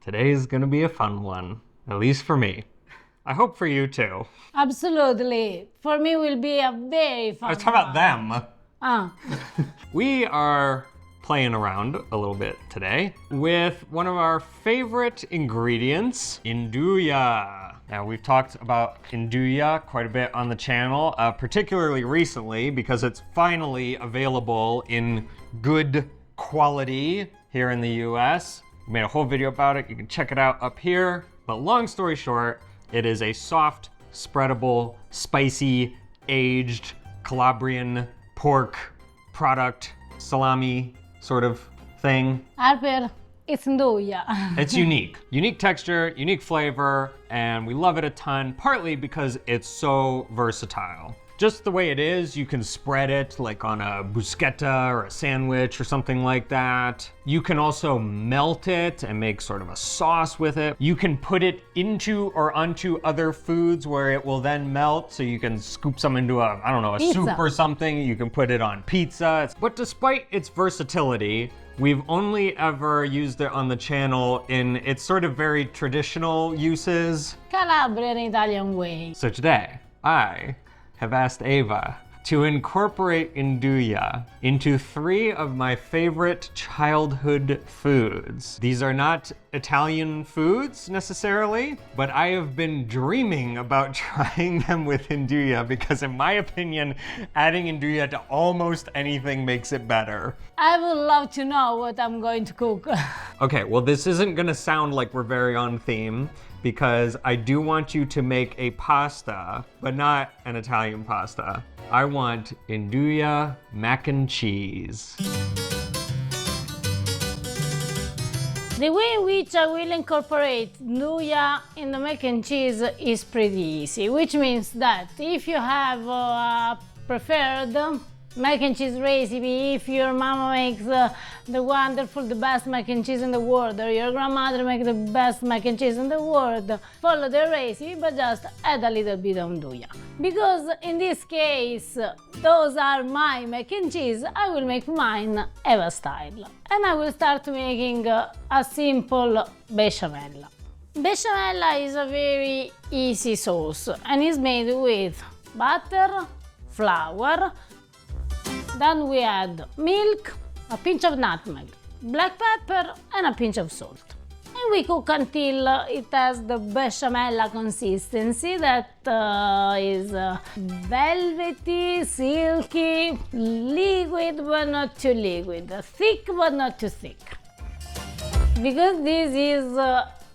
Today's gonna be a fun one, at least for me. I hope for you too. Absolutely. For me will be a very fun Let's talk about them. Ah. We are playing around a little bit today with one of our favorite ingredients, Nduja. Now, we've talked about Nduja quite a bit on the channel, particularly recently because it's finally available in good quality here in the US. We made a whole video about it. You can check it out up here. But long story short, it is a soft, spreadable, spicy, aged Calabrian pork product, salami sort of thing. Harper, it's Nduja. It's unique. Unique texture, unique flavor, and we love it a ton, partly because it's so versatile. Just the way it is, you can spread it like on a bruschetta or a sandwich or something like that. You can also melt it and make sort of a sauce with it. You can put it into or onto other foods where it will then melt. So you can scoop some into a, I don't know, a Pizza. soup or something. You can put it on pizza. But despite its versatility, we've only ever used it on the channel in its sort of very traditional uses. Calabrian Italian way. So today, I have asked Eva to incorporate Nduja into 3 of my favorite childhood foods. These are not Italian foods necessarily, but I have been dreaming about trying them with Nduja because in my opinion, adding Nduja to almost anything makes it better. I would love to know what I'm going to cook. Okay, well this isn't gonna sound like we're very on theme because I do want you to make a pasta, but not an Italian pasta. I want Nduja mac and cheese. The way in which I will incorporate Nduja in the mac and cheese is pretty easy, which means that if you have a preferred mac and cheese recipe, if your mama makes the best mac and cheese in the world, or your grandmother makes the best mac and cheese in the world, follow the recipe, but just add a little bit of Nduja. Because in this case, those are my mac and cheese, I will make mine EVA style. And I will start making a simple bechamel. Bechamel is a very easy sauce and is made with butter, flour. Then we add milk, a pinch of nutmeg, black pepper and a pinch of salt. And we cook until it has the bechamel consistency that is velvety, silky, liquid but not too liquid, thick but not too thick. Because this is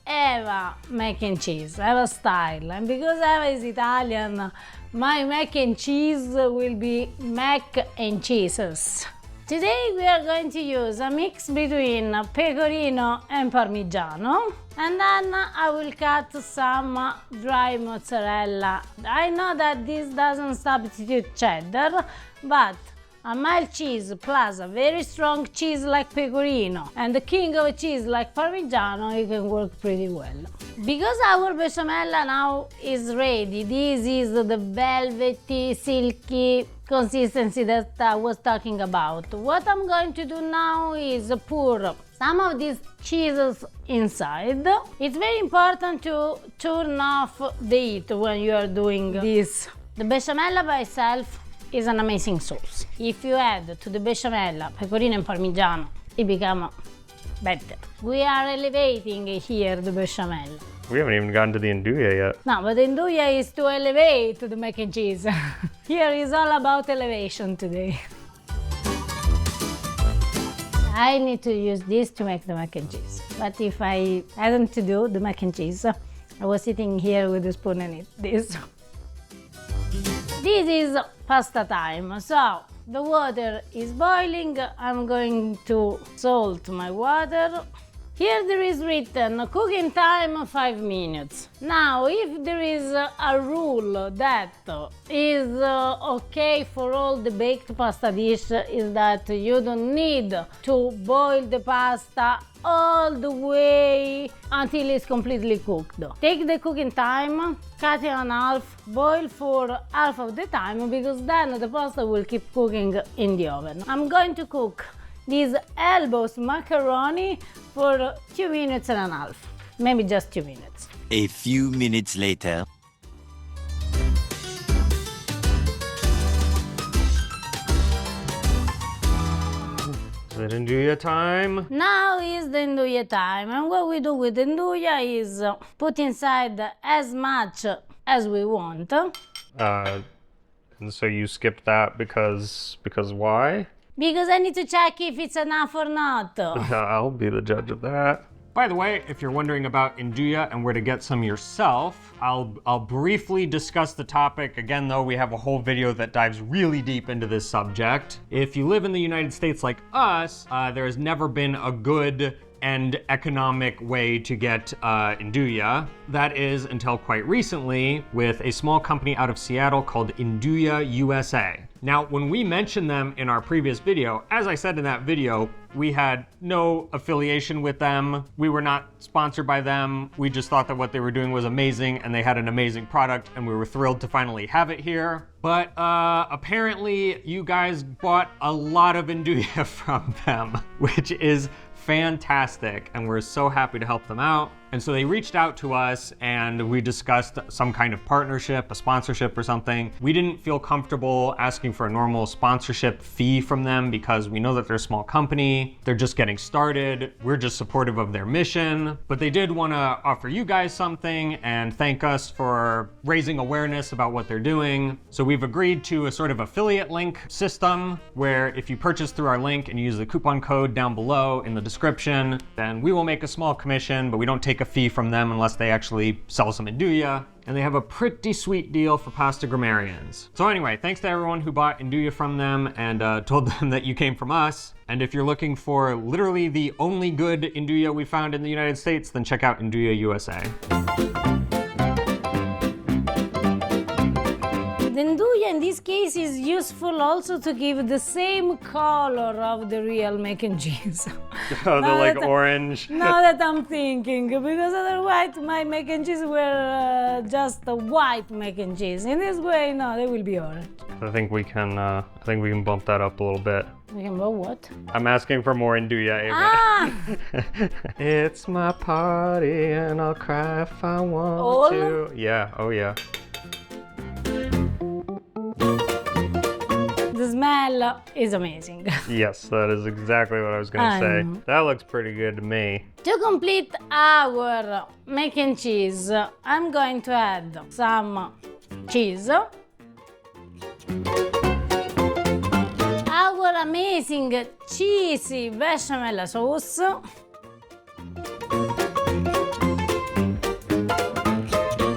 EVA mac and cheese, EVA style, and because EVA is Italian, my mac and cheese will be mac and cheeses. Today we are going to use a mix between pecorino and parmigiano, and then I will cut some dry mozzarella. I know that this doesn't substitute cheddar, but a mild cheese plus a very strong cheese like pecorino and the king of cheese like parmigiano, it can work pretty well. Because our bechamel now is ready, this is the velvety, silky consistency that I was talking about. What I'm going to do now is pour some of these cheeses inside. It's very important to turn off the heat when you are doing this. The bechamel by itself is an amazing sauce. If you add to the bechamel pecorino and parmigiano, it becomes better. We are elevating here the bechamel. We haven't even gotten to the Nduja yet. No, but the Nduja is to elevate the mac and cheese. Here is all about elevation today. I need to use this to make the mac and cheese. But if I hadn't to do the mac and cheese, I was sitting here with a spoon and eat this. This is pasta time, so the water is boiling. I'm going to salt my water. Here there is written cooking time 5 minutes. Now, if there is a rule that is okay for all the baked pasta dish, is that you don't need to boil the pasta all the way until it's completely cooked. Take the cooking time, cut it in half, boil for half of the time, because then the pasta will keep cooking in the oven. I'm going to cook these elbows macaroni for 2 minutes and a half. maybe just 2 minutes. A few minutes later. Is it Nduja time? Now is the Nduja time, and what we do with the Nduja is put inside as much as we want. And so you skipped that because why? Because I need to check if it's enough or not. I'll be the judge of that. By the way, if you're wondering about Nduja and where to get some yourself, I'll briefly discuss the topic. Again, though, we have a whole video that dives really deep into this subject. If you live in the United States like us, there has never been a good and economic way to get Nduja. That is until quite recently with a small company out of Seattle called Nduja USA. Now, when we mentioned them in our previous video, as I said in that video, we had no affiliation with them. We were not sponsored by them. We just thought that what they were doing was amazing and they had an amazing product and we were thrilled to finally have it here. But apparently you guys bought a lot of Nduja from them, which is fantastic, and we're so happy to help them out. And so they reached out to us and we discussed some kind of partnership, a sponsorship or something. We didn't feel comfortable asking for a normal sponsorship fee from them because we know that they're a small company. They're just getting started. We're just supportive of their mission. But they did want to offer you guys something and thank us for raising awareness about what they're doing. So we've agreed to a sort of affiliate link system where if you purchase through our link and use the coupon code down below in the description, then we will make a small commission, but we don't take a fee from them unless they actually sell some Nduja. And they have a pretty sweet deal for pasta grammarians. So anyway, thanks to everyone who bought Nduja from them and told them that you came from us. And if you're looking for literally the only good Nduja we found in the United States, then check out Nduja USA. The Nduja in this case is useful also to give the same color of the real mac and cheese. Oh, they're like orange. Now that I'm thinking, because otherwise my mac and cheese were just a white mac and cheese. In this way, no, they will be orange. I think we can bump that up a little bit. We can bump what? I'm asking for more Nduja, Ava. Ah! It's my party and I'll cry if I want to. Yeah, oh yeah. The smell is amazing. Yes, that is exactly what I was going to say. That looks pretty good to me. To complete our mac and cheese, I'm going to add some cheese, our amazing cheesy bechamel sauce,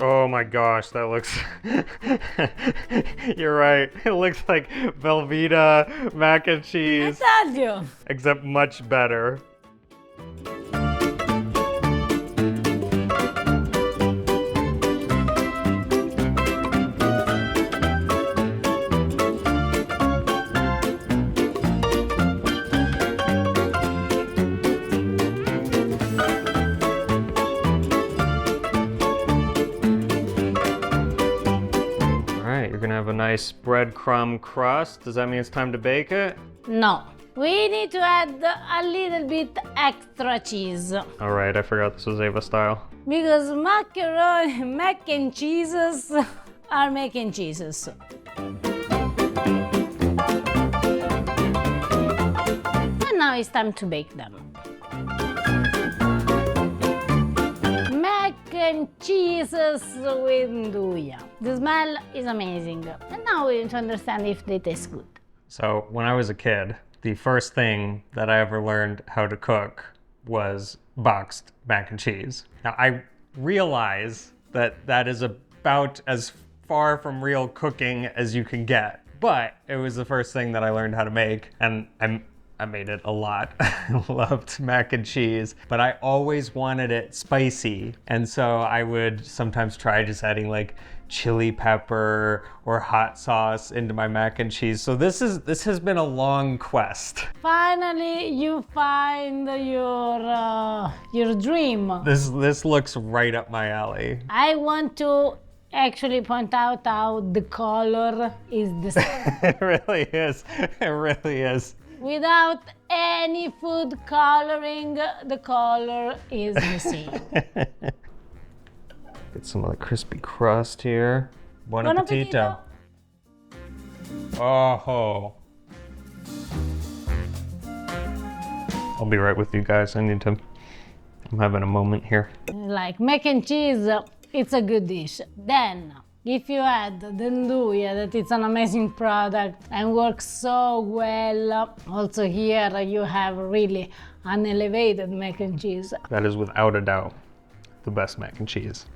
oh my gosh, that looks... You're right. It looks like Velveeta mac and cheese. I told you. Except much better. You're gonna have a nice breadcrumb crust. Does that mean it's time to bake it? No. We need to add a little bit extra cheese. All right, I forgot this was Ava style. Because macaroni, mac and cheeses are mac and cheeses. And now it's time to bake them. Mac and cheeses with Nduja. The smell is amazing. And now we need to understand if they taste good. So when I was a kid, the first thing that I ever learned how to cook was boxed mac and cheese. Now I realize that that is about as far from real cooking as you can get, but it was the first thing that I learned how to make, and I made it a lot. I loved mac and cheese, but I always wanted it spicy. And so I would sometimes try just adding like chili pepper or hot sauce into my mac and cheese. So this has been a long quest. Finally, you find your dream. This looks right up my alley. I want to actually point out how the color is the same. It really is. It really is. Without any food coloring, the color is the same. Get some of the crispy crust here. Buon appetito. Oh. I'll be right with you guys. I'm having a moment here. Like mac and cheese, it's a good dish. Then, if you add the Nduja, that it's an amazing product and works so well, also here you have really an elevated mac and cheese. That is without a doubt the best mac and cheese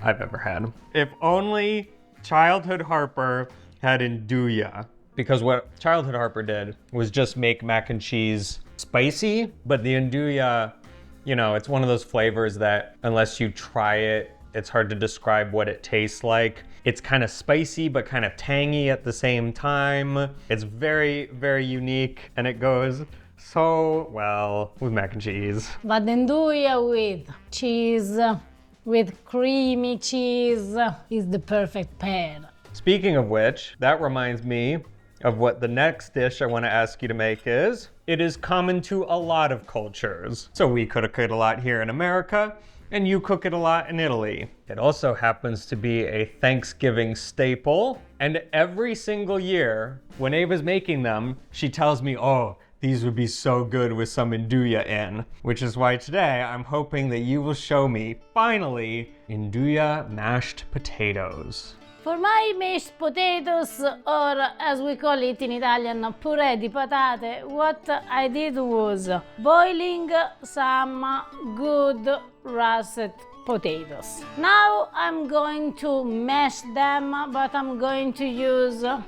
I've ever had. If only childhood Harper had Nduja. Because what childhood Harper did was just make mac and cheese spicy, but the Nduja, you know, it's one of those flavors that unless you try it, it's hard to describe what it tastes like. It's kind of spicy, but kind of tangy at the same time. It's very, very unique, and it goes so well with mac and cheese. But the Nduja with cheese, with creamy cheese, is the perfect pair. Speaking of which, that reminds me of what the next dish I want to ask you to make is. It is common to a lot of cultures. So we cook it a lot here in America, and you cook it a lot in Italy. It also happens to be a Thanksgiving staple, and every single year, when Ava's making them, she tells me, oh, these would be so good with some Nduja in. Which is why today I'm hoping that you will show me, finally, Nduja mashed potatoes. For my mashed potatoes, or as we call it in Italian, purè di patate, what I did was boiling some good russet potatoes. Now I'm going to mash them, but I'm going to use a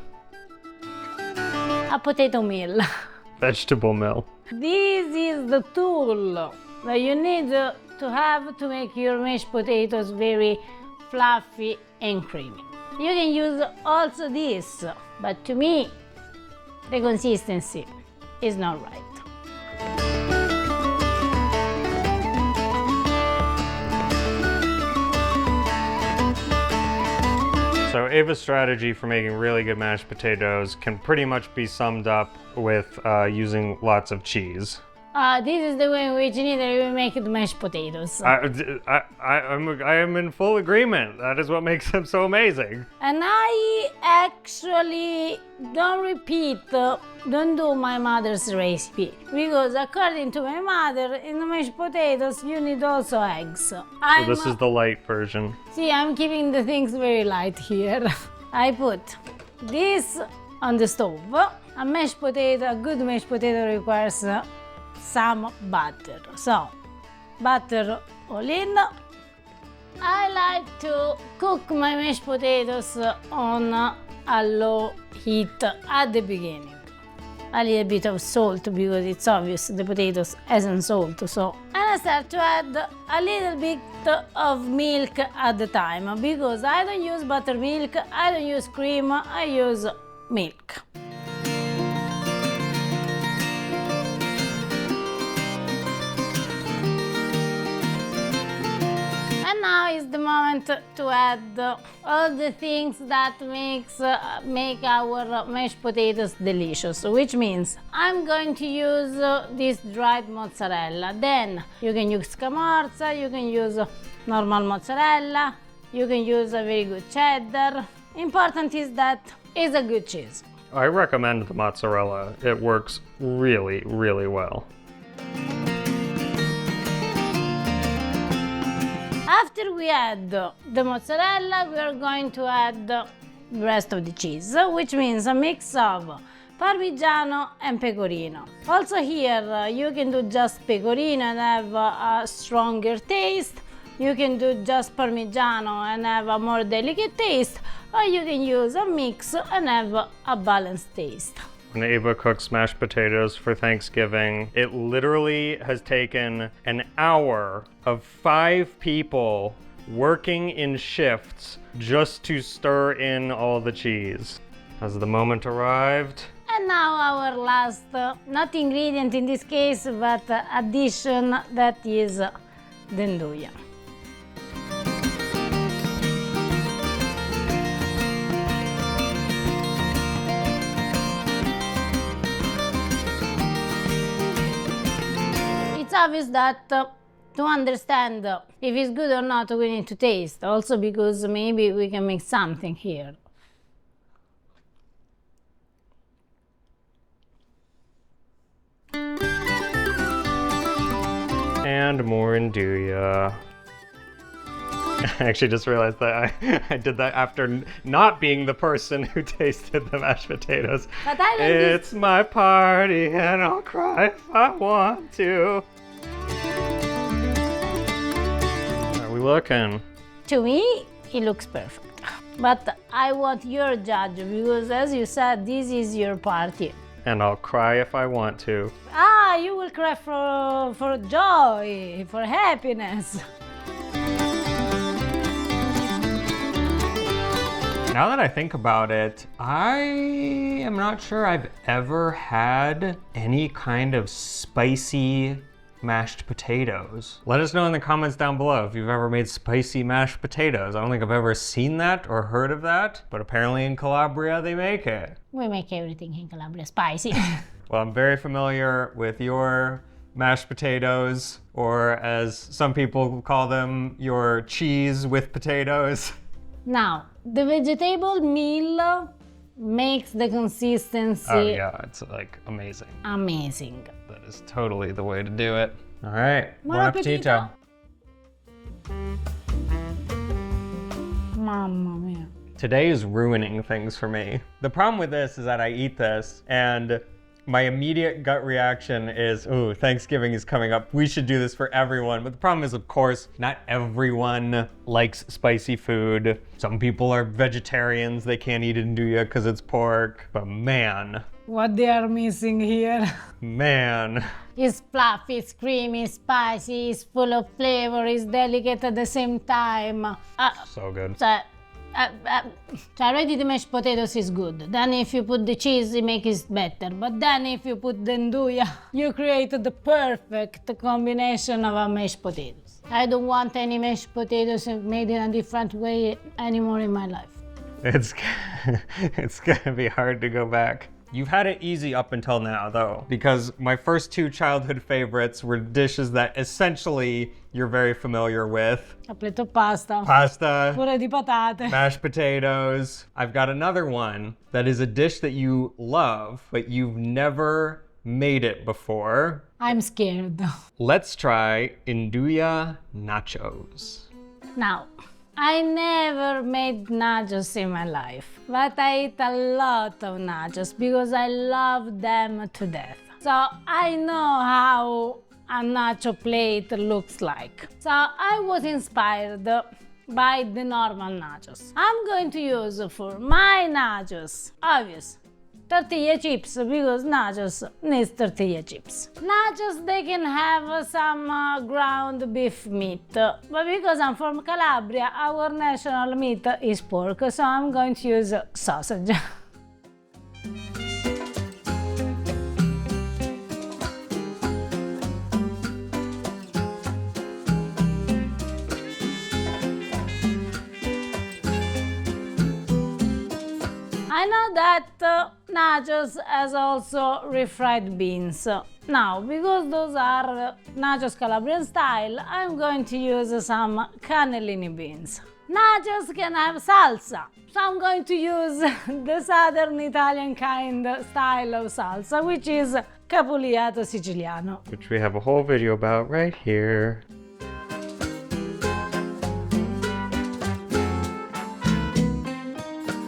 potato mill. Vegetable mill. This is the tool that you need to have to make your mashed potatoes very fluffy and creamy. You can use also this, but to me, the consistency is not right. So Ava's strategy for making really good mashed potatoes can pretty much be summed up with using lots of cheese. This is the way in which in Italy we make the mashed potatoes. I am in full agreement. That is what makes them so amazing. And I actually don't do my mother's recipe. Because according to my mother, in the mashed potatoes you need also eggs. So this is the light version. See, I'm keeping the things very light here. I put this on the stove. A good mashed potato requires some butter. So, butter all in. I like to cook my mashed potatoes on a low heat at the beginning. A little bit of salt because it's obvious the potatoes hasn't salt. So, and I start to add a little bit of milk at the time because I don't use buttermilk, I don't use cream, I use milk. Now is the moment to add all the things that make our mashed potatoes delicious, which means I'm going to use this dried mozzarella. Then you can use scamorza, you can use normal mozzarella, you can use a very good cheddar. Important is that it's a good cheese. I recommend the mozzarella. It works really, really well. After we add the mozzarella, we are going to add the rest of the cheese, which means a mix of Parmigiano and Pecorino. Also here, you can do just Pecorino and have a stronger taste. You can do just Parmigiano and have a more delicate taste, or you can use a mix and have a balanced taste. When Ava cooks mashed potatoes for Thanksgiving, it literally has taken an hour of 5 people working in shifts just to stir in all the cheese. Has the moment arrived? And now our last, not ingredient in this case, but addition, that is the Nduja. It's obvious that to understand if it's good or not, we need to taste. Also because maybe we can make something here. And more Nduja. I actually just realized that I did that after not being the person who tasted the mashed potatoes. But I like It's my party and I'll cry if I want to. How are we looking? To me, it looks perfect. But I want your judge because, as you said, this is your party. And I'll cry if I want to. Ah, you will cry for joy, for happiness. Now that I think about it, I am not sure I've ever had any kind of spicy mashed potatoes. Let us know in the comments down below if you've ever made spicy mashed potatoes. I don't think I've ever seen that or heard of that, but apparently in Calabria they make it. We make everything in Calabria spicy. Well, I'm very familiar with your mashed potatoes, or as some people call them, your cheese with potatoes. Now, the vegetable meal makes the consistency Oh yeah, it's like amazing. amazing. That is totally the way to do it. All right, Buon buon appetito. Mamma mia. Today is ruining things for me. The problem with this is that I eat this and my immediate gut reaction is, ooh, Thanksgiving is coming up. We should do this for everyone. But the problem is, of course, not everyone likes spicy food. Some people are vegetarians. They can't eat Nduja because it's pork. But man, What they are missing here? man. It's fluffy, it's creamy, it's spicy, it's full of flavor, it's delicate at the same time. So good. Already the mashed potatoes is good. Then if you put the cheese, it makes it better. But then if you put the Nduja, you create the perfect combination of mashed potatoes. I don't want any mashed potatoes made in a different way anymore in my life. It's gonna be hard to go back. You've had it easy up until now, though, because my first two childhood favorites were dishes that essentially you're very familiar with. Capletto pasta. Pasta, Pure di patate. mashed potatoes. I've got another one that is a dish that you love, but you've never made it before. I'm scared. Let's try Nduja Nachos. Now, I never made nachos in my life, but I eat a lot of nachos because I love them to death. So I know how a nacho plate looks like. So I was inspired by the normal nachos. I'm going to use for my nachos, obvious, tortilla chips, because nachos needs tortilla chips. Nachos, they can have some ground beef meat, but because I'm from Calabria, our national meat is pork, so I'm going to use sausage. I know that nachos has also refried beans. Now, because those are nachos Calabrian style, I'm going to use some cannellini beans. Nachos can have salsa, so I'm going to use the southern Italian style of salsa, which is capuliato siciliano. Which we have a whole video about right here.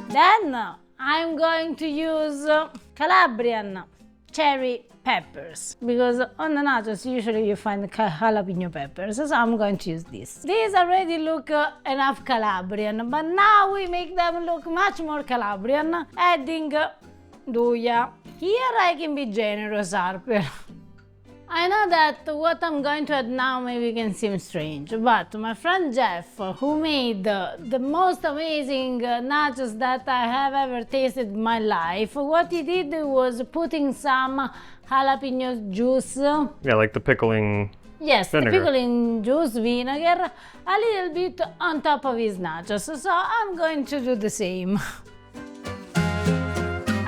Then I'm going to use Calabrian cherry peppers, because on the nachos usually you find jalapeno peppers, so I'm going to use this. These already look enough Calabrian, but now we make them look much more Calabrian, adding Nduja. Here I can be generous, Harper. I know that what I'm going to add now maybe can seem strange, but my friend Jeff, who made the most amazing nachos that I have ever tasted in my life, what he did was putting some jalapeno juice. Yeah, like the pickling. Yes, vinegar. the pickling juice, vinegar, a little bit on top of his nachos, so I'm going to do the same.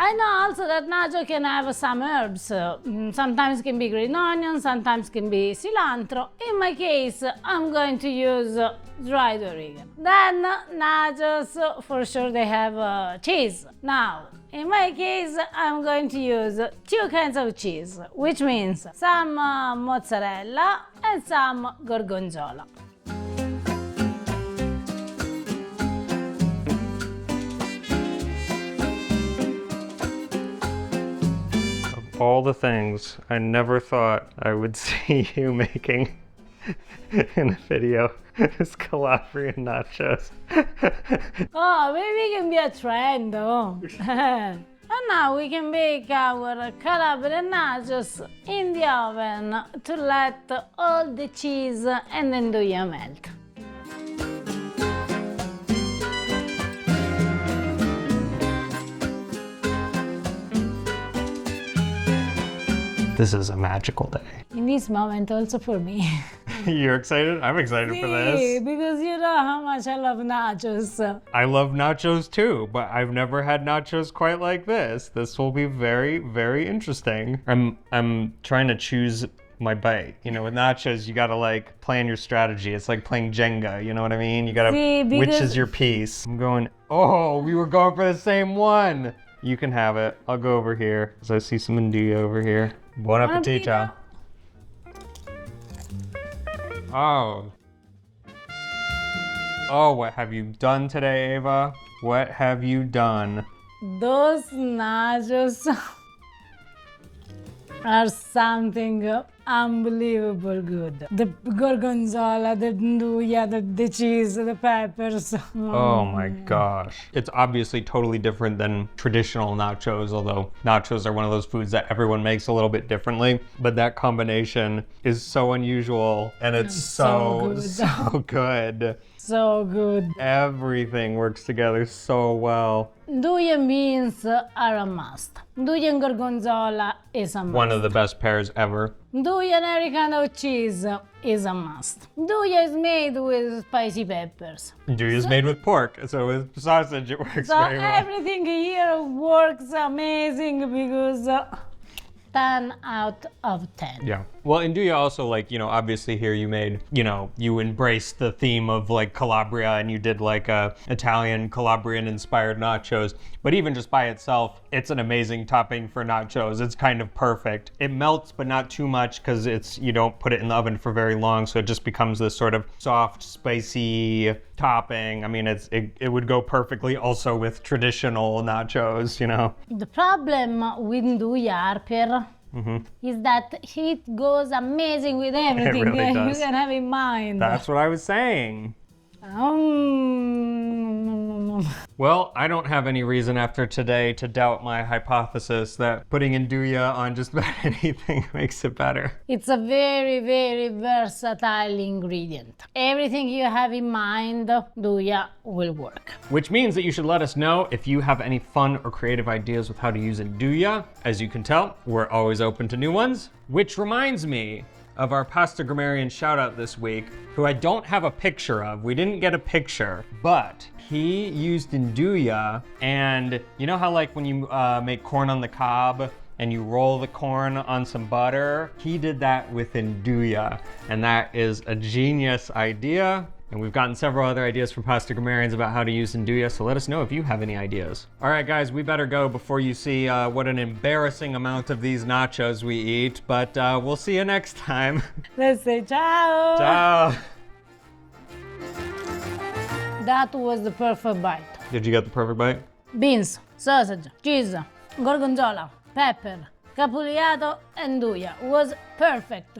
I know also that nacho can have some herbs. Sometimes can be green onion, sometimes can be cilantro. In my case, I'm going to use dried oregano. Then nachos, for sure they have cheese. Now, in my case, I'm going to use 2 kinds of cheese, which means some mozzarella and some gorgonzola. All the things I never thought I would see you making in a video is Calabrian nachos. Oh, maybe it can be a trend, oh. And now we can bake our Calabrian nachos in the oven to let all the cheese and nduja melt. This is a magical day. In this moment also for me. You're excited? I'm excited for this. Because you know how much I love nachos. I love nachos too, but I've never had nachos quite like this. This will be very, very interesting. I'm trying to choose my bite. You know, with nachos, you gotta like plan your strategy. It's like playing Jenga, you know what I mean? You gotta, which is your piece? I'm going, oh, we were going for the same one. You can have it. I'll go over here, because I see some Nduja over here. Buon appetito. Oh. Oh, what have you done today, Ava? What have you done? Those nachos are something unbelievable good. The gorgonzola, the nduja, the cheese, the peppers. Oh my gosh. It's obviously totally different than traditional nachos, although nachos are one of those foods that everyone makes a little bit differently. But that combination is so unusual and it's so good. So good. Everything works together so well. Nduja beans are a must. Nduja and gorgonzola is a must. One of the best pairs ever. Nduja and every kind of cheese is a must. Nduja is made with spicy peppers. Nduja is made with pork, so with sausage it works very well. Everything here works amazing because 10 out of 10. Yeah. Well, Nduja also, like, you know, obviously here you made, you know, you embraced the theme of like Calabria and you did like Italian Calabrian inspired nachos. But even just by itself, it's an amazing topping for nachos. It's kind of perfect. It melts, but not too much because you don't put it in the oven for very long. So it just becomes this sort of soft, spicy topping. I mean, it would go perfectly also with traditional nachos, you know. The problem with Nduja, Harper, is that it goes amazing with everything. It really does. You can have in mind. That's what I was saying. Well, I don't have any reason after today to doubt my hypothesis that putting Nduja on just about anything makes it better. It's a very, very versatile ingredient. Everything you have in mind, Nduja will work. Which means that you should let us know if you have any fun or creative ideas with how to use Nduja. As you can tell, we're always open to new ones. Which reminds me of our pasta grammarian shout out this week, who I don't have a picture of. We didn't get a picture, but he used Nduja, and you know how like when you make corn on the cob and you roll the corn on some butter? He did that with Nduja, and that is a genius idea. And we've gotten several other ideas from pasta grammarians about how to use Nduja, so let us know if you have any ideas. All right, guys, we better go before you see what an embarrassing amount of these nachos we eat, but we'll see you next time. Let's say ciao. Ciao. That was the perfect bite. Did you get the perfect bite? Beans, sausage, cheese, gorgonzola, pepper, capugliato, and Nduja was perfect.